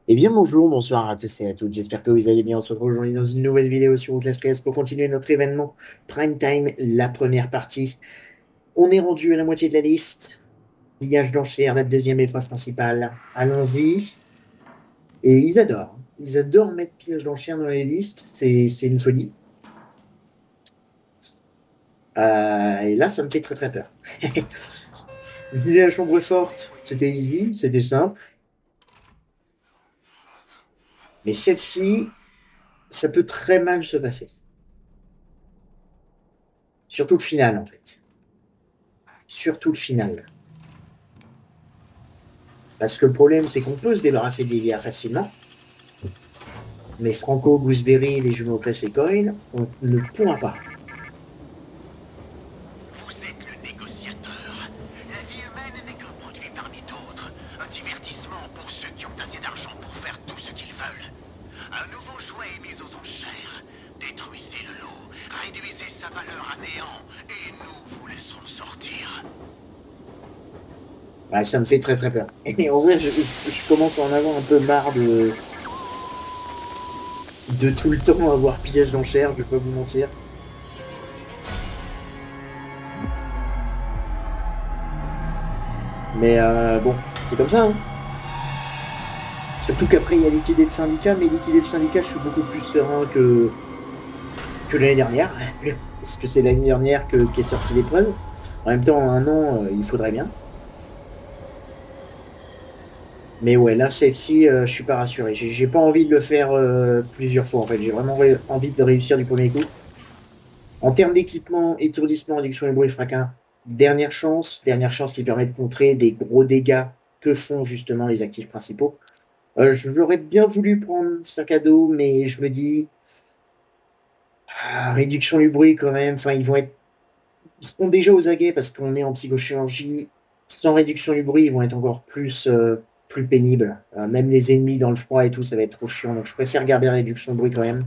Eh bien bonjour, bonsoir à tous et à toutes, j'espère que vous allez bien. On se retrouve aujourd'hui dans une nouvelle vidéo sur Outlast 13 pour continuer notre événement Prime Time, la première partie. On est rendu à la moitié de la liste. Pillage d'enchères, la deuxième épreuve principale. Allons-y. Et ils adorent. Ils adorent mettre pillage d'enchères dans les listes, c'est une folie. Et là, ça me fait très très peur. Viser la chambre forte, c'était easy, c'était simple. Mais celle-ci, ça peut très mal se passer. Surtout le final, en fait. Surtout le final. Parce que le problème, c'est qu'on peut se débarrasser de Lilia facilement, mais Franco, Gooseberry, les jumeaux Cress et Coil, on ne pourra pas. Vous êtes le négociateur. La vie humaine n'est qu'un produit parmi d'autres. Un divertissement pour ceux qui ont assez d'argent pour faire tout ce qu'ils veulent. Un nouveau jouet est mis aux enchères. Détruisez le lot, réduisez sa valeur à néant, et nous vous laisserons sortir. Ouais, ça me fait très très peur. Et en vrai, je commence à en avoir un peu marre de tout le temps avoir piège d'enchères, je vais pas vous mentir. Mais bon, c'est comme ça, hein. Surtout qu'après, il y a liquidé le syndicat, mais liquider le syndicat, je suis beaucoup plus serein que l'année dernière. Parce que c'est l'année dernière qu'est sortie l'épreuve. En même temps, en un an, il faudrait bien. Mais ouais, là, celle-ci, je suis pas rassuré. J'ai pas envie de le faire plusieurs fois, en fait. J'ai vraiment envie de réussir du premier coup. En termes d'équipement, étourdissement, réduction du bruit, fracas, dernière chance qui permet de contrer des gros dégâts que font justement les actifs principaux. Je l'aurais bien voulu prendre sac à dos, mais je me dis, réduction du bruit quand même. Enfin, ils seront déjà aux aguets parce qu'on est en psychochirurgie. Sans réduction du bruit, ils vont être encore plus pénibles. Même les ennemis dans le froid et tout, ça va être trop chiant. Donc je préfère garder la réduction de bruit quand même.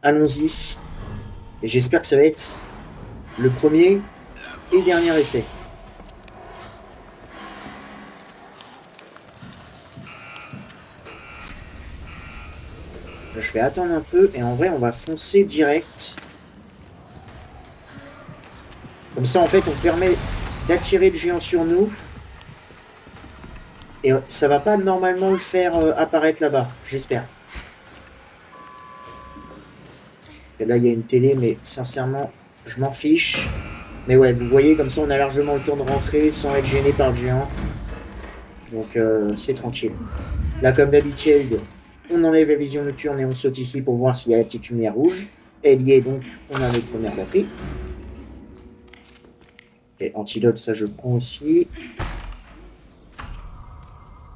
Allons-y. Et j'espère que ça va être le premier et dernier essai. Là, je vais attendre un peu et en vrai, on va foncer direct. Comme ça, en fait, on permet d'attirer le géant sur nous. Et ça va pas normalement le faire apparaître là-bas, j'espère. Et là, il y a une télé, mais sincèrement, je m'en fiche. Mais ouais, vous voyez, comme ça, on a largement le temps de rentrer sans être gêné par le géant. Donc, c'est tranquille. Là, comme d'habitude, on enlève la vision nocturne et on saute ici pour voir s'il y a la petite lumière rouge. Elle y est, donc on a notre première batterie. Ok, antidote, ça je prends aussi.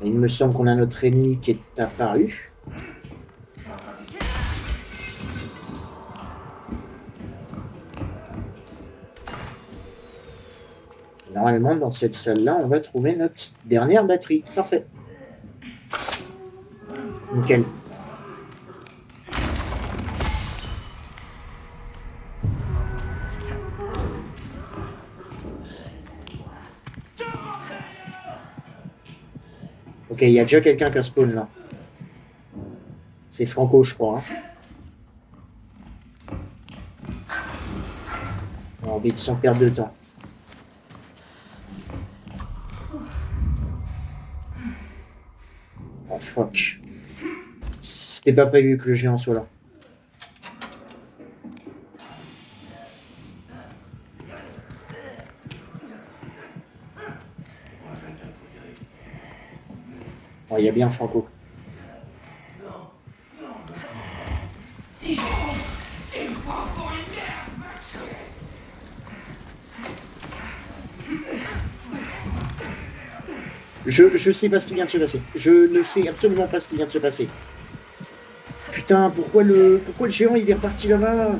Il me semble qu'on a notre ennemi qui est apparu. Normalement, dans cette salle-là, on va trouver notre dernière batterie. Parfait. Nickel. Ok, il y a déjà quelqu'un qui a spawn là. C'est Franco, je crois. Hein. On a envie de sans perdre de temps. Oh fuck. C'était pas prévu que le géant soit là. Oh, il y a bien Franco. Je sais pas ce qui vient de se passer. Je ne sais absolument pas ce qui vient de se passer. Putain, pourquoi le géant il est reparti là-bas?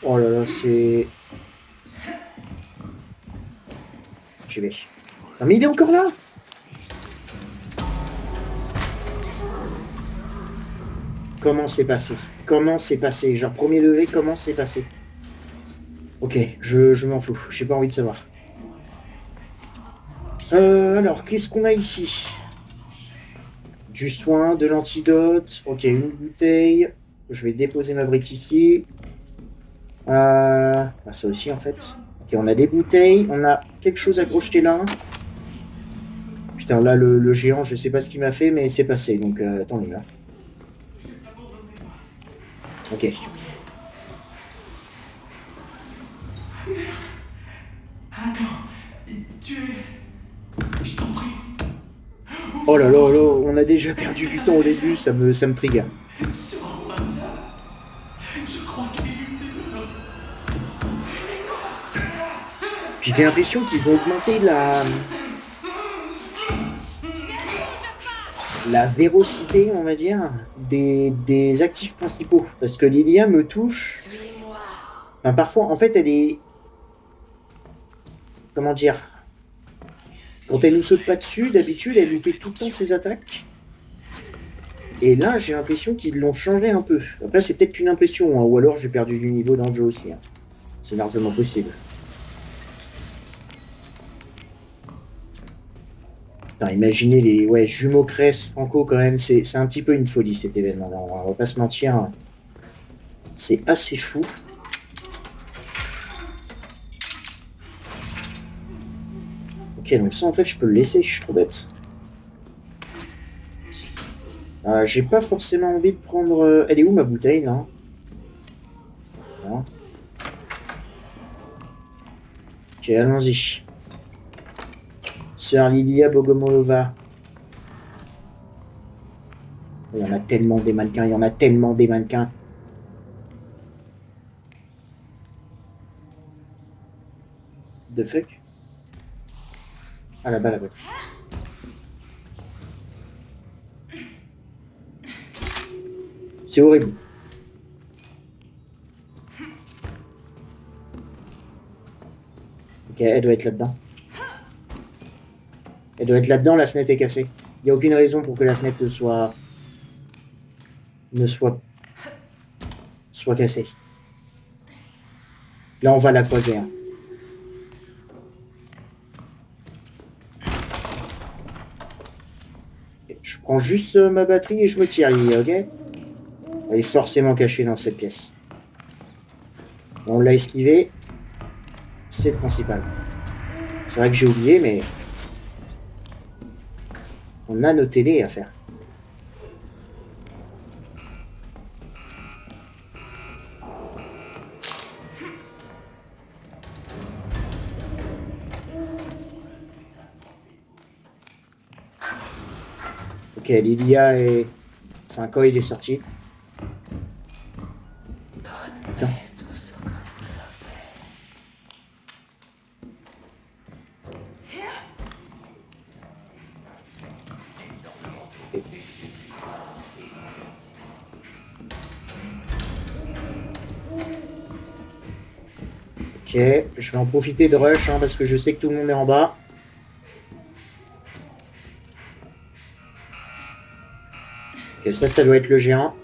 Oh là là, c'est... J'y vais. Non mais il est encore là? Comment c'est passé? comment c'est passé? Genre, premier degré, comment c'est passé? Ok, je m'en fous. J'ai pas envie de savoir. Alors, qu'est-ce qu'on a ici? Du soin, de l'antidote. Ok, une bouteille. Je vais déposer ma brique ici. Ça aussi, en fait. Ok, on a des bouteilles. On a quelque chose à crocheter là. Putain, là, le géant, je sais pas ce qu'il m'a fait, mais c'est passé. Donc, tant mieux. Hein. Ok. Je t'en prie. Oh là là là, on a déjà perdu du temps au début, ça me trigger. Sors-moi de là. Je crois qu'il est Puis j'ai l'impression qu'ils vont augmenter la vérocité, on va dire, des actifs principaux. Parce que Lilia me touche. Enfin, parfois, en fait, elle est. Comment dire? Quand elle nous saute pas dessus, d'habitude, elle loupait tout le temps ses attaques. Et là, j'ai l'impression qu'ils l'ont changé un peu. Après, c'est peut-être qu'une impression, hein, ou alors j'ai perdu du niveau dans le jeu aussi. Hein. C'est largement possible. Putain, imaginez les jumeaux Cress, Franco, quand même, c'est un petit peu une folie cet événement. Là, on va pas se mentir. C'est assez fou. Ok, donc ça, en fait, je peux le laisser, je suis trop bête. J'ai pas forcément envie de prendre... Elle est où ma bouteille, là? Voilà. Ok, allons-y. Sœur Lilia Bogomolova. Il y en a tellement des mannequins, il y en a tellement des mannequins. The fuck? Ah là-bas, la boîte. C'est horrible. Ok, elle doit être là-dedans. Elle doit être là-dedans, la fenêtre est cassée. Il n'y a aucune raison pour que la fenêtre soit cassée. Là, on va la croiser. Hein. Je prends juste ma batterie et je me tire, Lilia, ok? Elle est forcément cachée dans cette pièce. On l'a esquivé. C'est le principal. C'est vrai que j'ai oublié, mais... On a nos télés à faire. Ok, Lilia est... Enfin, quand il est sorti... Putain. Ok, je vais en profiter de rush, hein, parce que je sais que tout le monde est en bas. Ok, ça doit être le géant.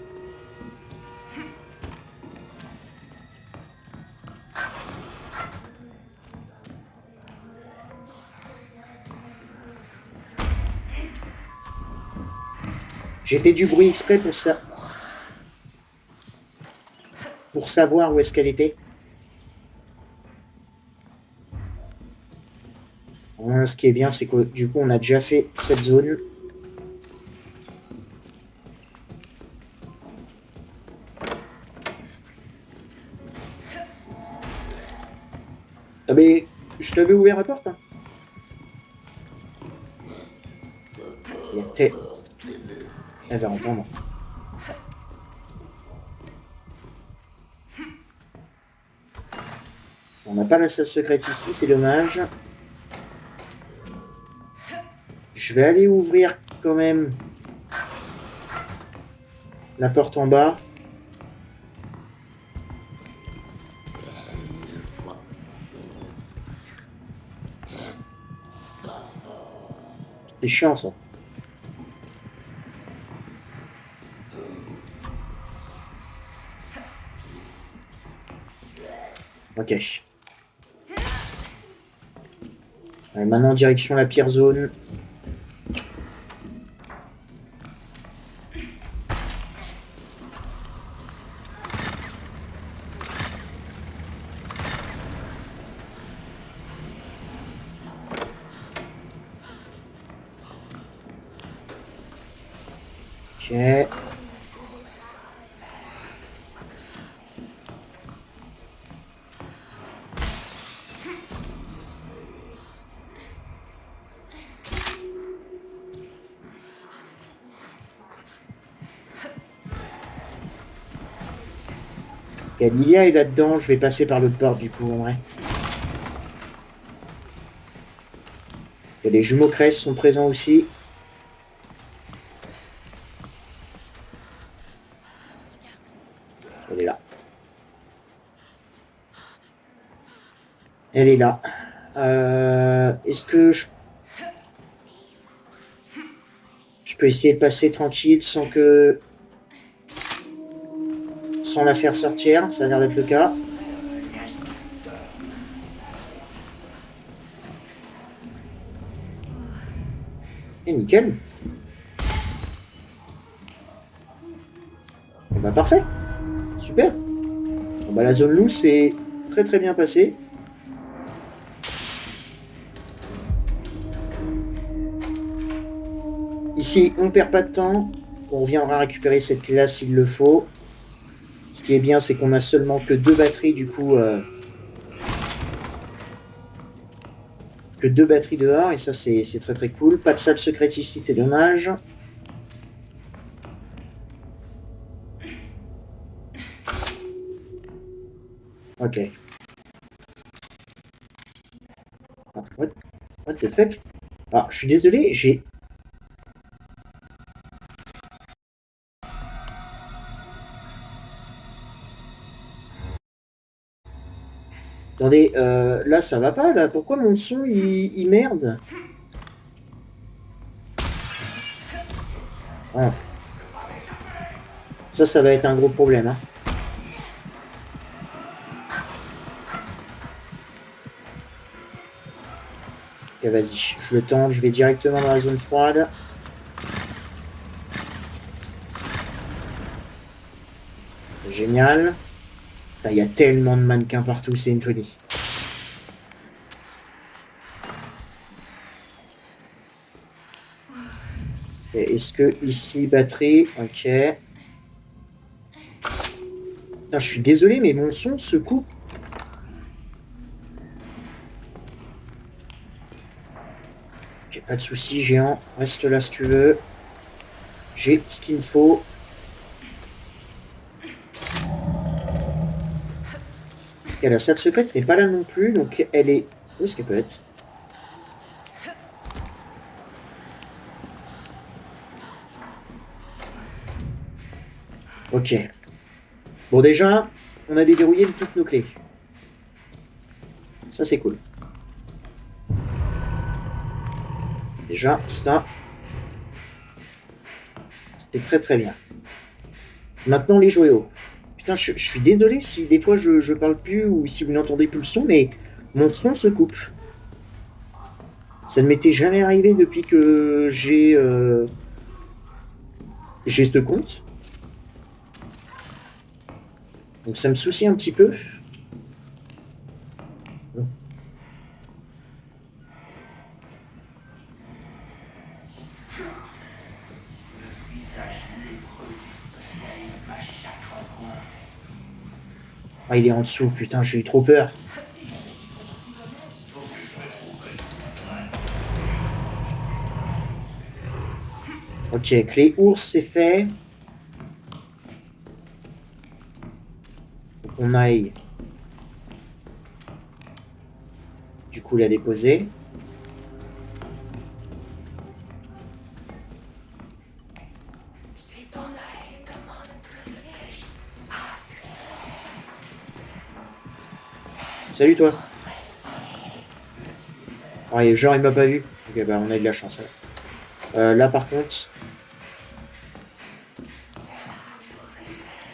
J'ai fait du bruit exprès pour ça. Pour savoir où est-ce qu'elle était. Ce qui est bien, c'est que du coup, on a déjà fait cette zone. Ah mais, je t'avais ouvert la porte. Hein. Il y a tête. Elle va entendre. On n'a pas la salle secrète ici, c'est dommage. Je vais aller ouvrir quand même la porte en bas. C'est chiant ça. Ok. Allez, maintenant, direction la pire zone. Ok. Ok, Lilia est là-dedans. Je vais passer par l'autre porte, du coup, en vrai. Et les jumeaux Cress sont présents aussi. Elle est là. Elle est là. Est-ce que je peux essayer de passer tranquille sans la faire sortir? Ça a l'air d'être le cas. Et nickel. Et bah parfait. Super. Bon, bah, la zone loose est très très bien passée. Ici, on perd pas de temps. On reviendra récupérer cette clé-là s'il le faut. Ce qui est bien, c'est qu'on a seulement que 2 batteries, du coup, que 2 batteries dehors, et ça, c'est très très cool. Pas de salle secrète ici, c'est dommage. Ok. Ah, what the fuck? Ah, je suis désolé, j'ai... Attendez, là, ça va pas, là. Pourquoi mon son, il merde? Ah. Ça va être un gros problème, hein. Ok, vas-y, je le tente, je vais directement dans la zone froide. Génial. Il y a tellement de mannequins partout, c'est une folie. Est-ce que ici, batterie? Ok. Putain, je suis désolé, mais mon son se coupe. Ok, pas de souci, géant. Reste là si tu veux. J'ai ce qu'il me faut. Ok, la salle secrète n'est pas là non plus, donc elle est... Où est-ce qu'elle peut être? Ok. Bon, déjà, on a déverrouillé toutes nos clés. Ça, c'est cool. Déjà, ça, c'était très très bien. Maintenant, les joyaux. Putain, je suis désolé si des fois je parle plus ou si vous n'entendez plus le son, mais mon son se coupe. Ça ne m'était jamais arrivé depuis que j'ai ce compte. Donc ça me soucie un petit peu. Ah, il est en dessous, putain, j'ai eu trop peur. Ok, clé ours, c'est fait. Faut qu'on aille du coup la déposer. Salut toi. Ouais, genre il m'a pas vu. Ok, bah on a de la chance. Là par contre,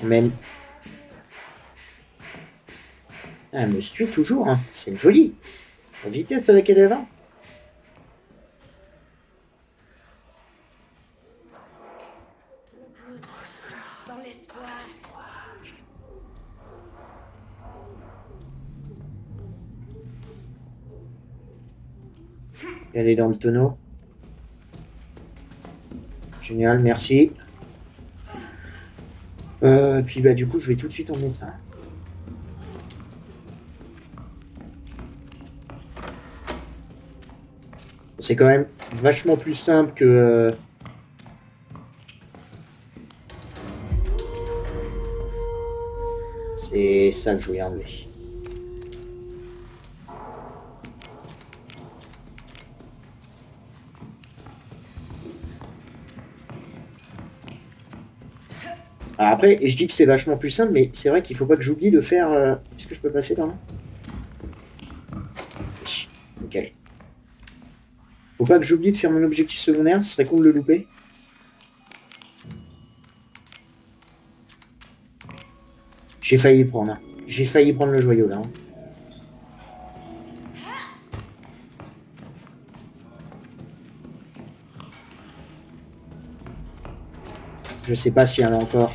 même. Elle me suit toujours, hein. C'est une folie. La vitesse à laquelle elle va. Dans l'espoir. Elle est dans le tonneau. Génial, merci. Puis bah du coup, je vais tout de suite emmener ça. C'est quand même vachement plus simple que... C'est ça que je voulais enlever. Alors après, je dis que c'est vachement plus simple, mais c'est vrai qu'il faut pas que j'oublie de faire... Est-ce que je peux passer par là? Oui, nickel. Faut pas que j'oublie de faire mon objectif secondaire, ce serait con de le louper. J'ai failli prendre. Hein. J'ai failli prendre le joyau là. Hein. Je sais pas s'il y en a encore.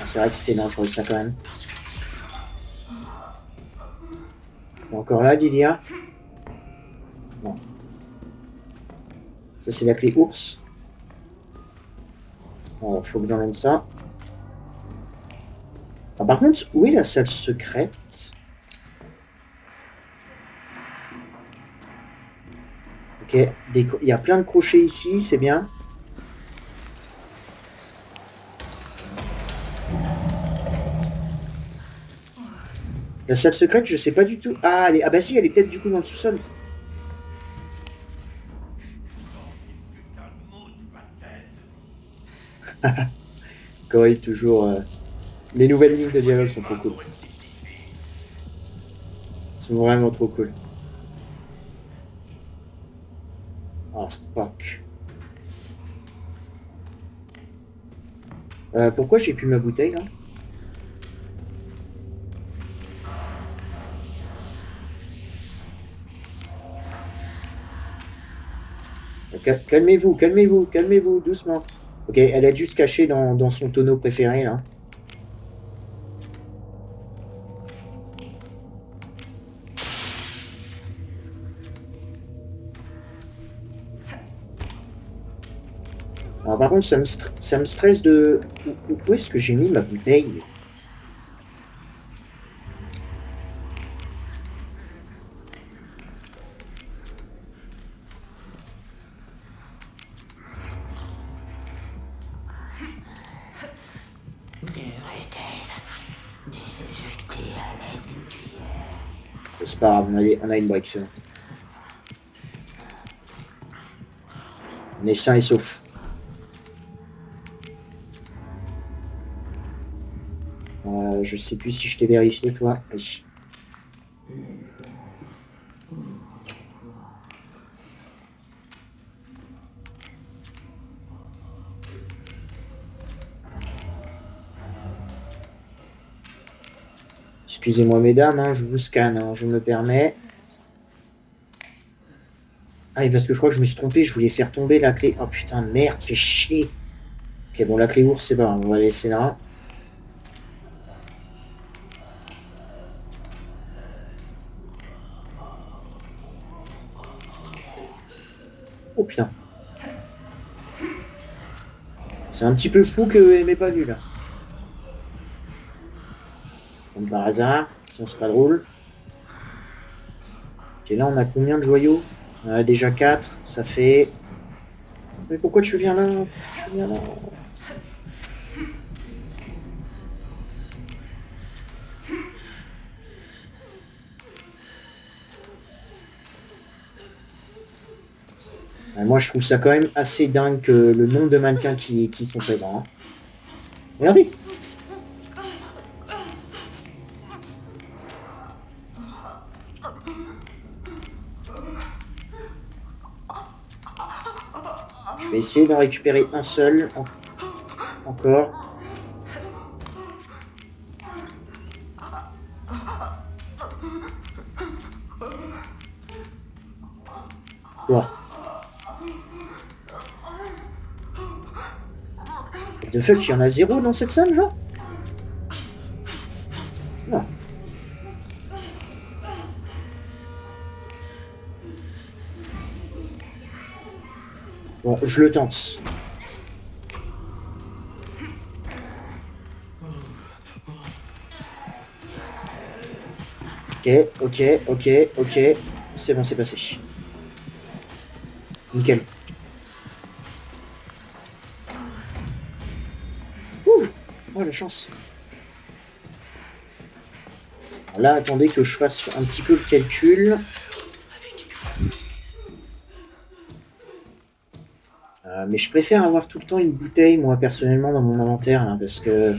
C'est vrai que c'était dangereux ça quand même. Encore là, Lilia. Bon. Ça c'est la clé ours. Bon, faut que j'emmène ça. Ah, par contre, où est la salle secrète? Ok, il y a plein de crochets ici, c'est bien. La salle secrète, je sais pas du tout. Ah, ah bah si, elle est peut-être du coup dans le sous-sol. Corey, toujours... Les nouvelles lignes de dialogue sont trop cool. Elles sont vraiment trop cool. Oh, fuck. Pourquoi j'ai plus ma bouteille, là? Calmez-vous, calmez-vous, calmez-vous, doucement. Ok, elle est juste cachée dans son tonneau préféré, là. Alors, par contre, ça me stresse de... Où est-ce que j'ai mis ma bouteille? C'est pas grave, on a une brique, c'est bon. On est sain et sauf. Je sais plus si je t'ai vérifié, toi. Oui. Excusez-moi, mesdames, hein, je vous scanne, hein, je me permets. Ah, et parce que je crois que je me suis trompé, je voulais faire tomber la clé. Oh putain, merde, fais chier. Ok, bon, la clé ours, c'est pas grave, on va la laisser là. Oh putain. C'est un petit peu fou qu'elle m'ait pas vu là. Comme par hasard, sinon c'est pas drôle. Ok, là on a combien de joyaux? Déjà 4, ça fait... Mais pourquoi tu viens là? Tu viens là? Moi je trouve ça quand même assez dingue que le nombre de mannequins qui sont présents. Hein. Regardez! Je vais essayer d'en récupérer un seul. Encore. Quoi? De fuck, il y en a zéro dans cette salle, genre? Non. Bon, je le tente. Ok. C'est bon, c'est passé. Nickel. Ouh, oh, la chance. Alors là, attendez que je fasse un petit peu le calcul. Mais je préfère avoir tout le temps une bouteille, moi, personnellement, dans mon inventaire, hein, parce que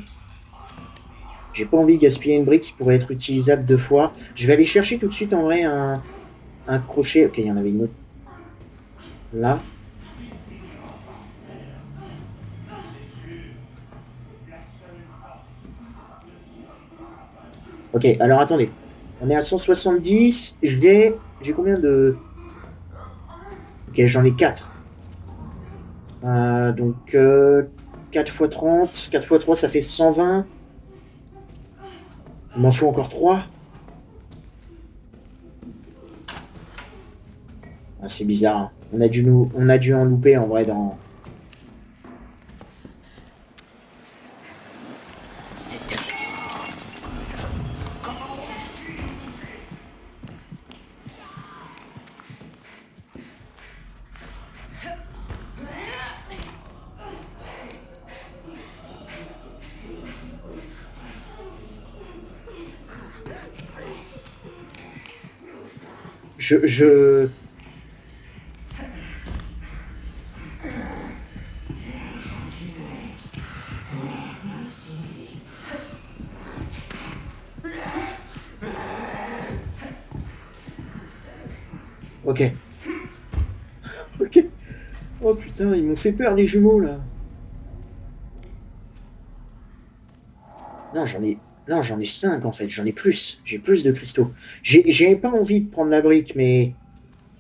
j'ai pas envie de gaspiller une brique qui pourrait être utilisable 2 fois. Je vais aller chercher tout de suite, en vrai, un crochet. Ok, il y en avait une autre. Là. Ok, alors attendez. On est à 170. J'ai combien de... Ok, j'en ai 4. Donc 4 x 30. 4 x 3, ça fait 120. Il m'en faut encore 3. Ah, c'est bizarre. Hein. On a dû en louper en vrai dans... Je... Ok. Ok. Oh putain, ils m'ont fait peur les jumeaux là. Non, j'en ai 5 en fait, j'en ai plus. J'ai plus de cristaux. J'ai pas envie de prendre la brique, mais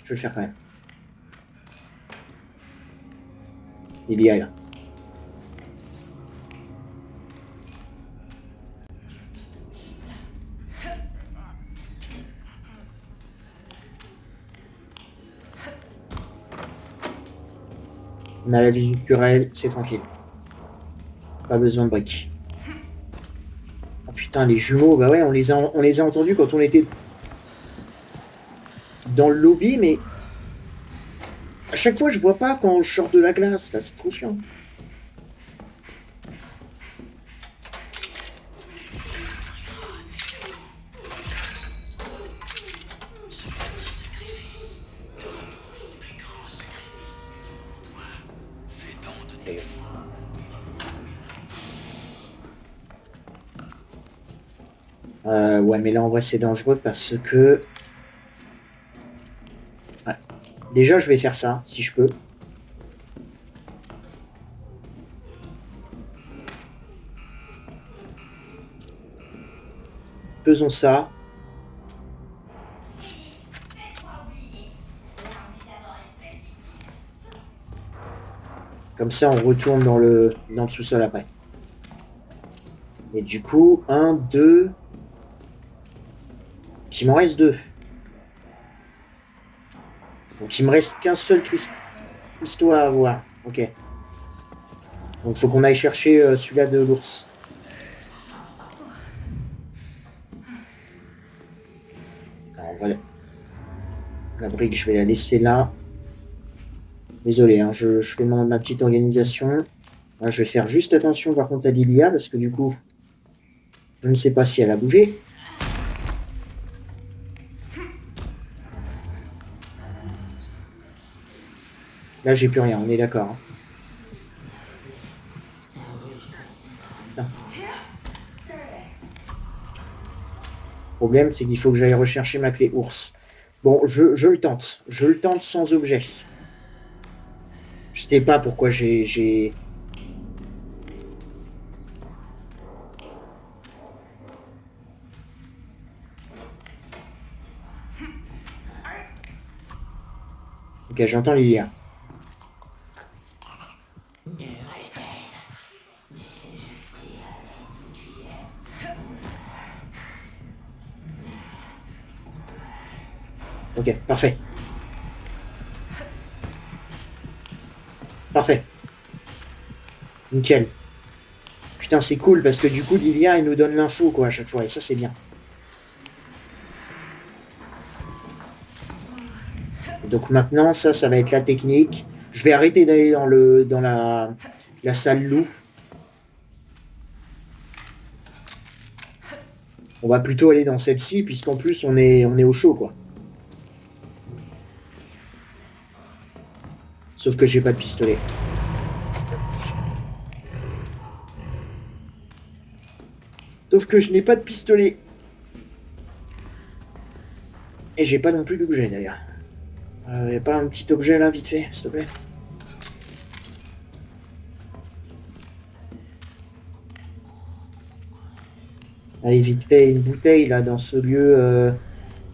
je vais le faire quand même. Il y a là. On a la visu purelle, c'est tranquille. Pas besoin de briques. Oh putain, les jumeaux, bah ouais, on les a entendus quand on était dans le lobby, mais à chaque fois, je vois pas quand je sors de la glace, là, c'est trop chiant. Ouais, mais là, en vrai, c'est dangereux parce que... Ouais. Déjà, je vais faire ça, si je peux. Faisons ça. Comme ça, on retourne dans le sous-sol après. Et du coup, 1, 2... Il m'en reste 2. Donc il me reste qu'un seul cristaux à avoir. Ok. Donc faut qu'on aille chercher celui-là de l'ours. Alors voilà. La brique, je vais la laisser là. Désolé, hein, je fais ma petite organisation. Là, je vais faire juste attention par contre à Lilia, parce que du coup, je ne sais pas si elle a bougé. Là, j'ai plus rien, on est d'accord. Hein. Le problème, c'est qu'il faut que j'aille rechercher ma clé ours. Bon, je le tente. Je le tente sans objet. Je sais pas pourquoi j'ai... Ok, j'entends Lilia. Ok, parfait. Parfait. Nickel. Putain, c'est cool parce que du coup, Lilia, elle nous donne l'info, quoi, à chaque fois. Et ça, c'est bien. Donc maintenant, ça va être la technique. Je vais arrêter d'aller dans la salle loup. On va plutôt aller dans celle-ci, puisqu'en plus, on est au chaud, quoi. Sauf que j'ai pas de pistolet. Sauf que je n'ai pas de pistolet. Et j'ai pas non plus d'objet, d'ailleurs. Y a pas un petit objet, là, vite fait, s'il te plaît? Allez, vite fait, une bouteille, là, dans ce lieu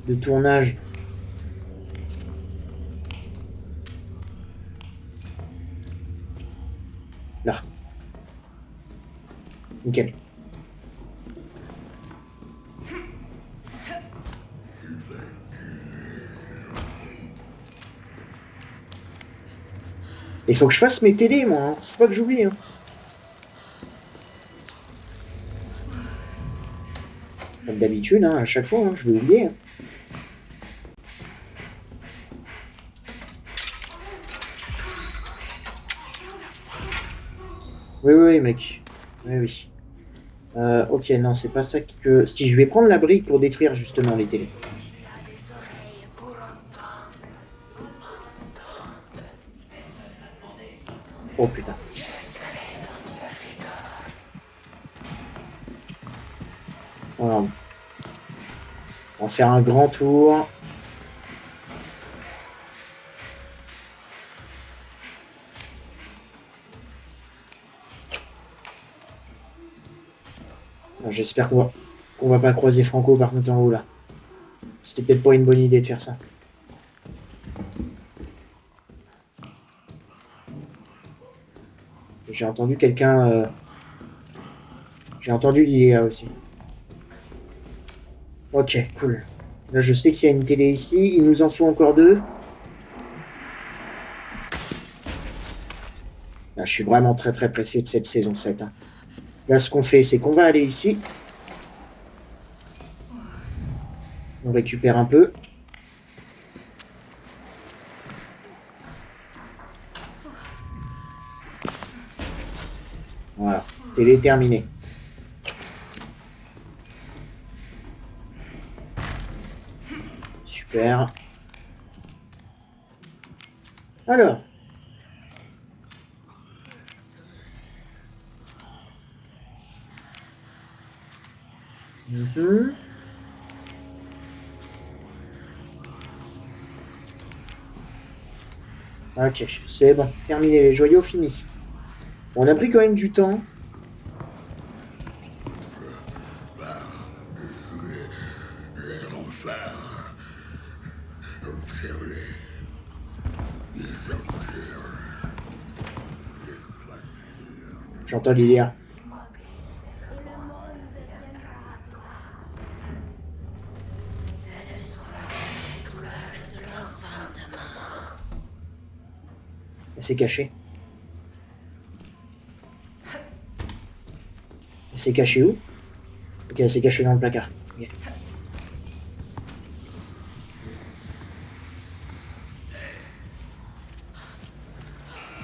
de tournage. Là. Nickel. Il faut que je fasse mes télés, moi. Hein. Faut pas que j'oublie. Hein. Comme d'habitude, hein, à chaque fois, hein, je vais oublier. Hein. Oui, oui, mec. Oui, oui. Ok, non, c'est pas ça que... Si, je vais prendre la brique pour détruire, justement, les télés. Oh, putain. Voilà. On va faire un grand tour. J'espère qu'on va pas croiser Franco par contre en haut là. C'était peut-être pas une bonne idée de faire ça. J'ai entendu quelqu'un... J'ai entendu l'IA aussi. Ok, cool. Là, je sais qu'il y a une télé ici. Il nous en faut encore deux. Là, je suis vraiment très très pressé de cette saison 7. Hein. Là, ce qu'on fait, c'est qu'on va aller ici. On récupère un peu. Voilà, télé terminée. Super. Alors. Ok, c'est bon. Terminé les joyaux, fini. On a pris quand même du temps. J'entends Lilia. Elle s'est cachée. Elle s'est cachée où? Ok, elle s'est cachée dans le placard. Okay.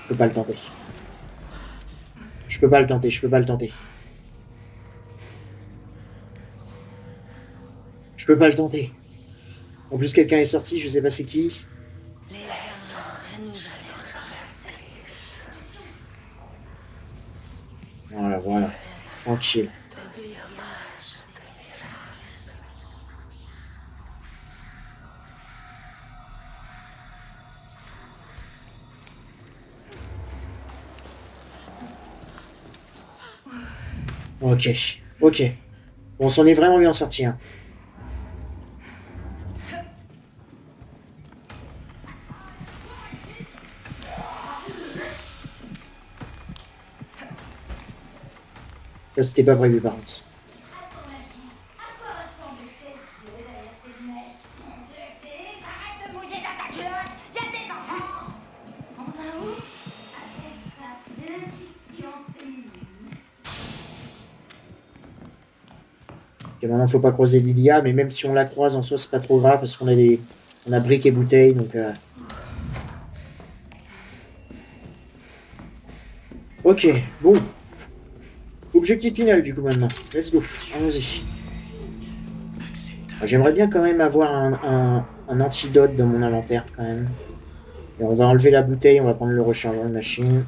Je peux pas le tenter. Je peux pas le tenter, je peux pas le tenter. Je peux pas le tenter. En plus, quelqu'un est sorti, je sais pas c'est qui. Voilà, voilà. Tranquille. Ok, ok. On s'en est vraiment bien sorti. Hein. Ça, c'était pas prévu par contre. Ok, maintenant, faut pas croiser Lilia, mais même si on la croise en soi, c'est pas trop grave parce qu'on a on a briques et bouteilles, donc. Ok, bon. Objectif final du coup maintenant. Let's go, allons-y. J'aimerais bien quand même avoir un antidote dans mon inventaire quand même. Et on va enlever la bouteille, on va prendre le rechargeur de machine.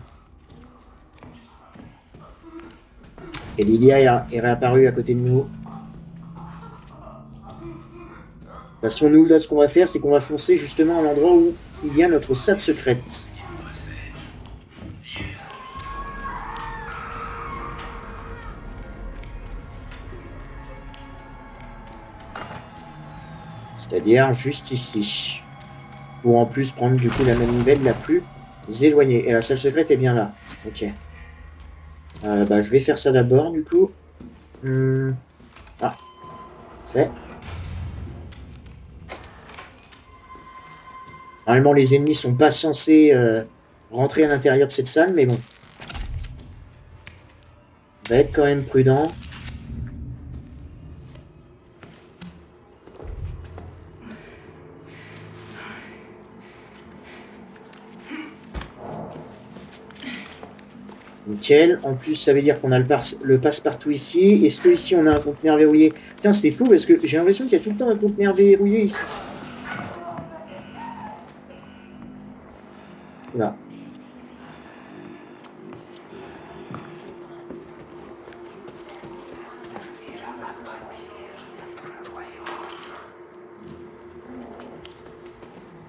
Et Lilia est réapparue à côté de nous. De toute façon, nous, là, ce qu'on va faire, c'est qu'on va foncer justement à l'endroit où il y a notre salle secrète. C'est-à-dire juste ici. Pour en plus prendre du coup la manivelle la plus éloignée. Et la salle secrète est bien là. Ok. Bah, je vais faire ça d'abord du coup. Ah. Fait. Normalement les ennemis sont pas censés rentrer à l'intérieur de cette salle, mais bon. On va être quand même prudent. Nickel. En plus, ça veut dire qu'on a le passe-partout ici. Est-ce que ici on a un conteneur verrouillé? Putain, c'est fou parce que j'ai l'impression qu'il y a tout le temps un conteneur verrouillé ici. Là.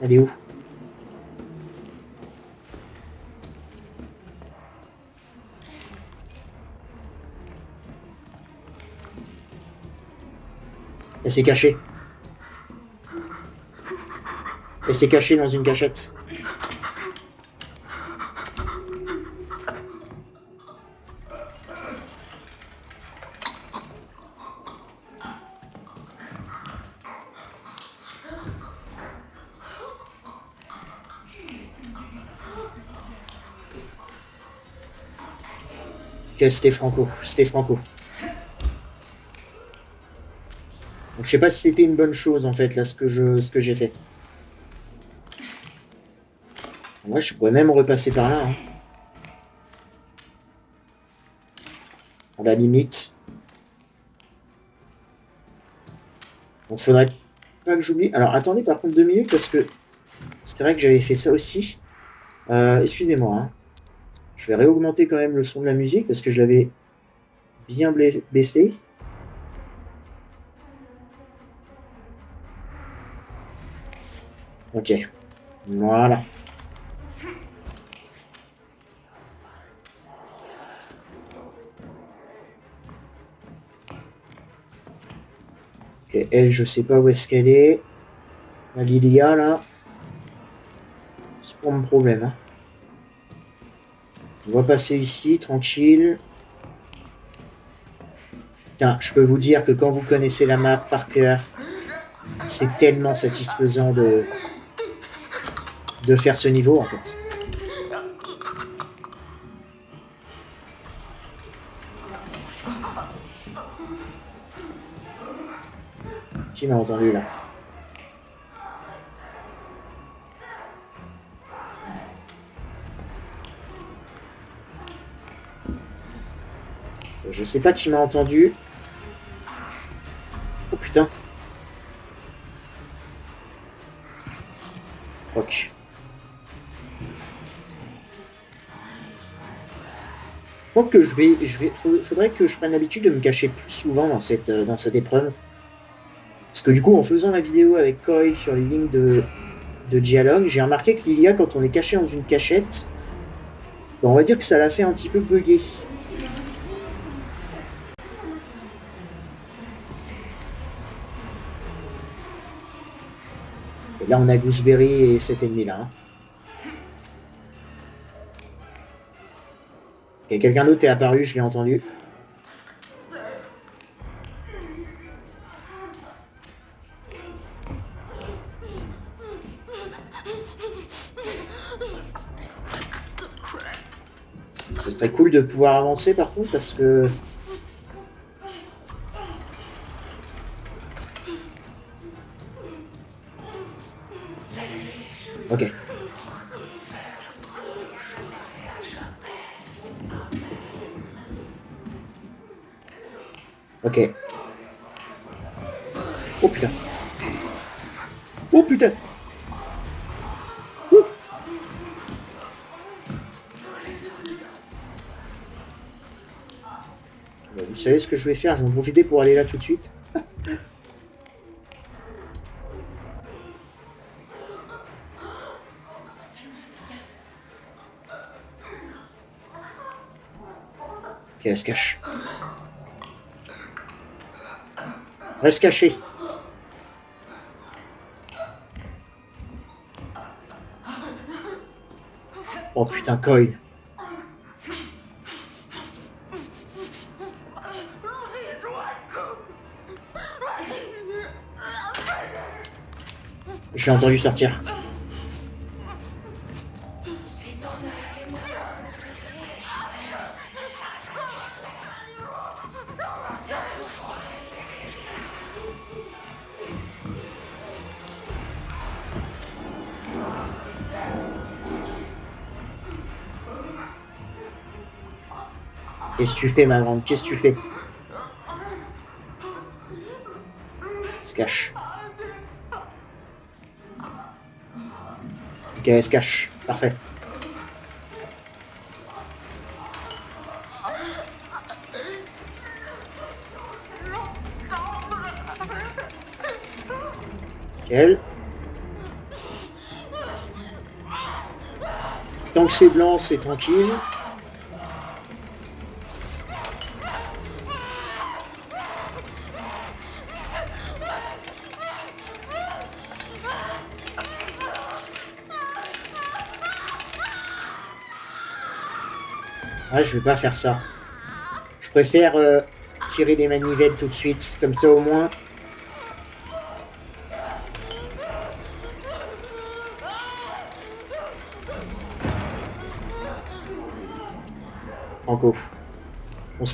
Elle est où? Elle s'est cachée. Elle s'est cachée dans une cachette. Ok, c'était Franco. C'était Franco. Donc, je sais pas si c'était une bonne chose en fait là ce que j'ai fait. Moi je pourrais même repasser par là. Hein. À la limite. Donc faudrait pas que j'oublie. Alors attendez par contre 2 minutes parce que c'est vrai que j'avais fait ça aussi. Excusez-moi. Hein. Je vais réaugmenter quand même le son de la musique parce que je l'avais bien baissé. Ok. Voilà. Ok, elle, je sais pas où est-ce qu'elle est. La Lilia, là. C'est pas mon problème. Hein. On va passer ici, tranquille. Putain, je peux vous dire que quand vous connaissez la map par cœur, c'est tellement satisfaisant de faire ce niveau, en fait. Qui m'a entendu, là? Je sais pas qui m'a entendu. Oh putain. Ok. Je pense que faudrait que je prenne l'habitude de me cacher plus souvent dans cette épreuve. Parce que du coup, en faisant la vidéo avec Coil sur les lignes de dialogue, j'ai remarqué que Lilia, quand on est caché dans une cachette, on va dire que ça l'a fait un petit peu bugger. Et là, on a Gooseberry et cet ennemi-là. Hein. Et quelqu'un d'autre est apparu, je l'ai entendu. Ce serait cool de pouvoir avancer par contre parce que... Ok. Ok. Oh putain. Oh putain. Ouh. Vous savez ce que je vais faire? Je vais en profiter pour aller là tout de suite. Ok, elle se cache. Reste caché. Oh putain, Coil. J'ai entendu sortir. Qu'est-ce que tu fais, ma grande? Qu'est-ce que tu fais? Elle se cache. Ok, elle se cache. Parfait. Elle. Tant que c'est blanc, c'est tranquille. Ah, je vais pas faire ça. Je préfère tirer des manivelles tout de suite. Comme ça, au moins... Franco. On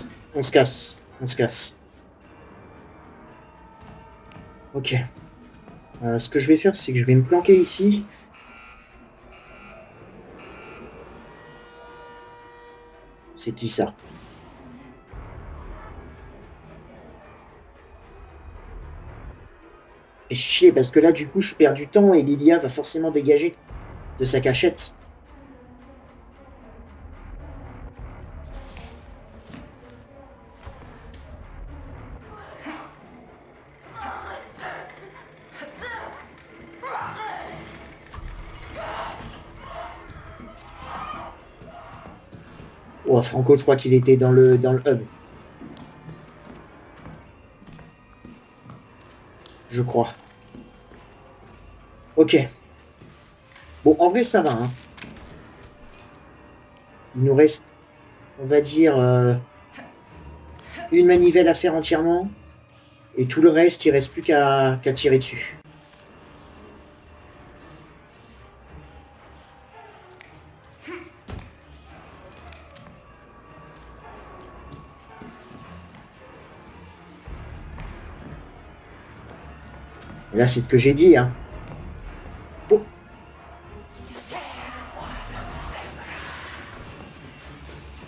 se casse. On se casse. Ok. Ce que je vais faire, c'est que je vais me planquer ici. C'est qui ça? Et chier, parce que là, du coup, je perds du temps et Lilia va forcément dégager de sa cachette. Oh, Franco, je crois qu'il était dans le hub. Je crois. Ok. Bon, en vrai, ça va. Hein. Il nous reste, on va dire, une manivelle à faire entièrement. Et tout le reste, il reste plus qu'à tirer dessus. Et là, c'est ce que j'ai dit. Hein. Oh.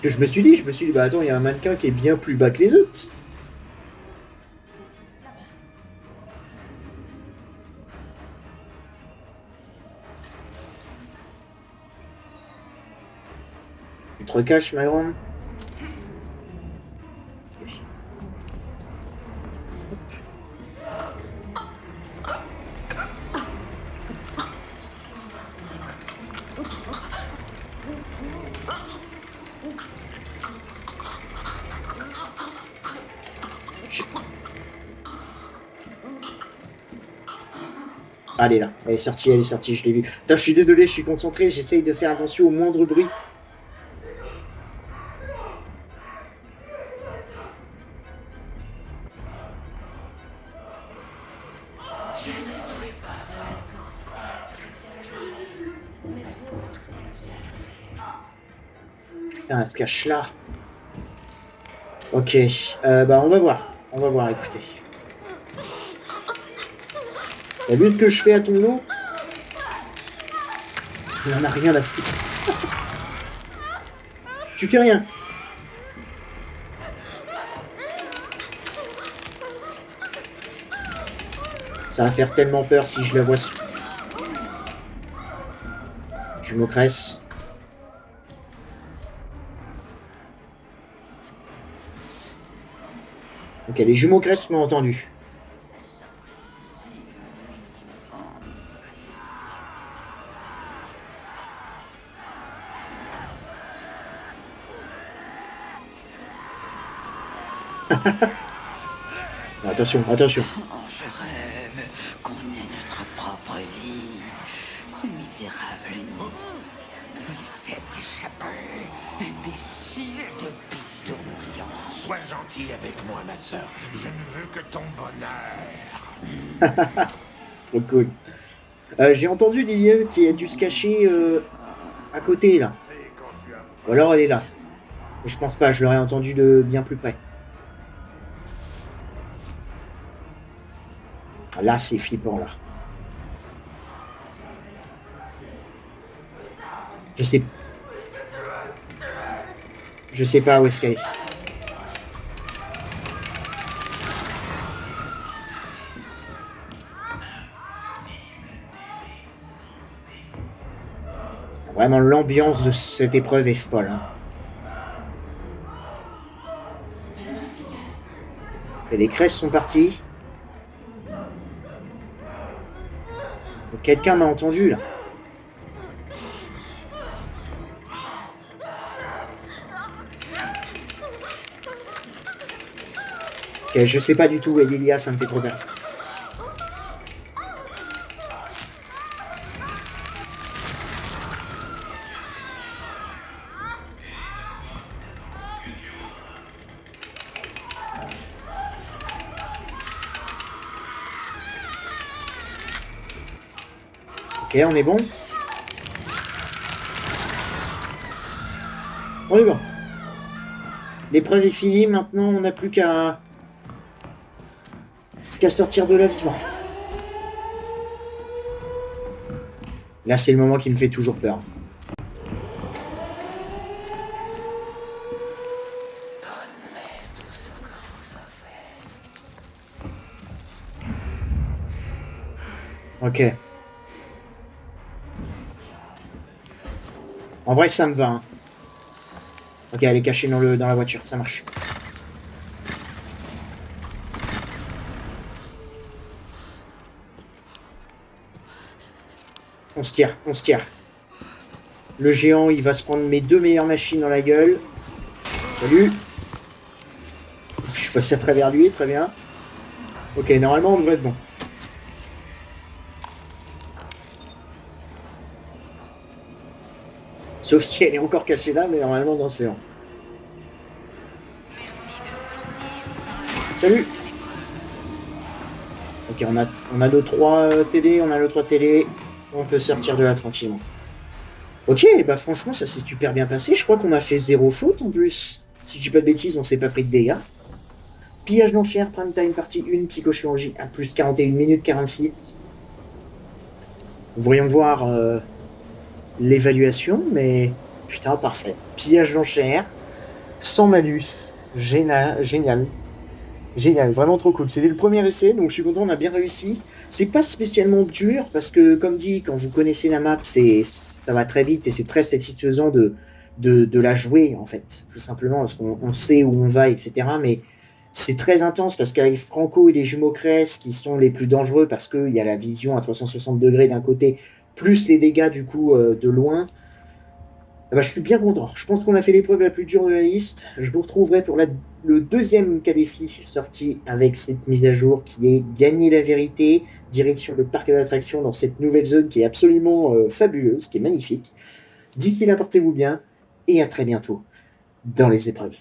Que je me suis dit, bah attends, il y a un mannequin qui est bien plus bas que les autres. Tu te recaches, ma grande? Ah, elle est là, elle est sortie, je l'ai vue. Putain, je suis désolé, je suis concentré, j'essaye de faire attention au moindre bruit. Putain, elle se cache là. Ok, bah on va voir, écoutez. T'as vu ce que je fais à ton dos? Il en a rien à foutre. Tu fais rien. Ça va faire tellement peur si je la vois. Jumocresse. Ok, les Jumocresse m'ont entendu. Attention, attention. Oh, je rêve qu'on ait notre propre lit. Ce misérable ennemi, il s'est échappé. Imbécile de bidouillon. Sois gentil avec moi, ma sœur. Je ne veux que ton bonheur. C'est trop cool. J'ai entendu Liliane qui a dû se cacher à côté, là. Ou alors elle est là. Mais je pense pas, je l'aurais entendu de bien plus près. Là, c'est flippant, là. Je sais pas où est-ce qu'elle est. Vraiment, l'ambiance de cette épreuve est folle. Hein. Et les cresses sont parties. Quelqu'un m'a entendu, là. Ok, je sais pas du tout où est Lilia, ça me fait trop peur. Ok, on est bon. On est bon. L'épreuve est finie, maintenant on n'a plus qu'à sortir de là vivant. Là c'est le moment qui me fait toujours peur. Ok. En vrai, ça me va. Hein. Ok, elle est cachée dans la voiture, ça marche. On se tire, on se tire. Le géant, il va se prendre mes deux meilleures machines dans la gueule. Salut. Je suis passé à travers lui, très bien. Ok, normalement, on devrait être bon. Sauf si elle est encore cachée là, mais normalement dans l'océan. Salut. Ok, on a nos 3 télé, on a nos 3 télé. On peut sortir de là tranquillement. Ok, bah franchement, ça s'est super bien passé. Je crois qu'on a fait 0 faute en plus. Si je dis pas de bêtises, on s'est pas pris de dégâts. Pillage d'enchères, prime time partie 1, psychochirurgie à plus 41 minutes 46. Nous pourrions voir l'évaluation, mais putain, parfait. Pillage d'enchères, sans malus. Génial, génial. Génial, vraiment trop cool. C'était le premier essai, donc je suis content, on a bien réussi. C'est pas spécialement dur, parce que, comme dit, quand vous connaissez la map, ça va très vite et c'est très satisfaisant de la jouer, en fait. Tout simplement, parce qu'on sait où on va, etc. Mais c'est très intense, parce qu'avec Franco et les jumeaux Cress, qui sont les plus dangereux, parce qu'il y a la vision à 360 degrés d'un côté, plus les dégâts, du coup, de loin, bah, je suis bien content. Je pense qu'on a fait l'épreuve la plus dure de la liste. Je vous retrouverai pour le deuxième cas défi sorti avec cette mise à jour qui est gagner la vérité, direction le parc d'attractions dans cette nouvelle zone qui est absolument fabuleuse, qui est magnifique. D'ici là, portez-vous bien et à très bientôt dans les épreuves.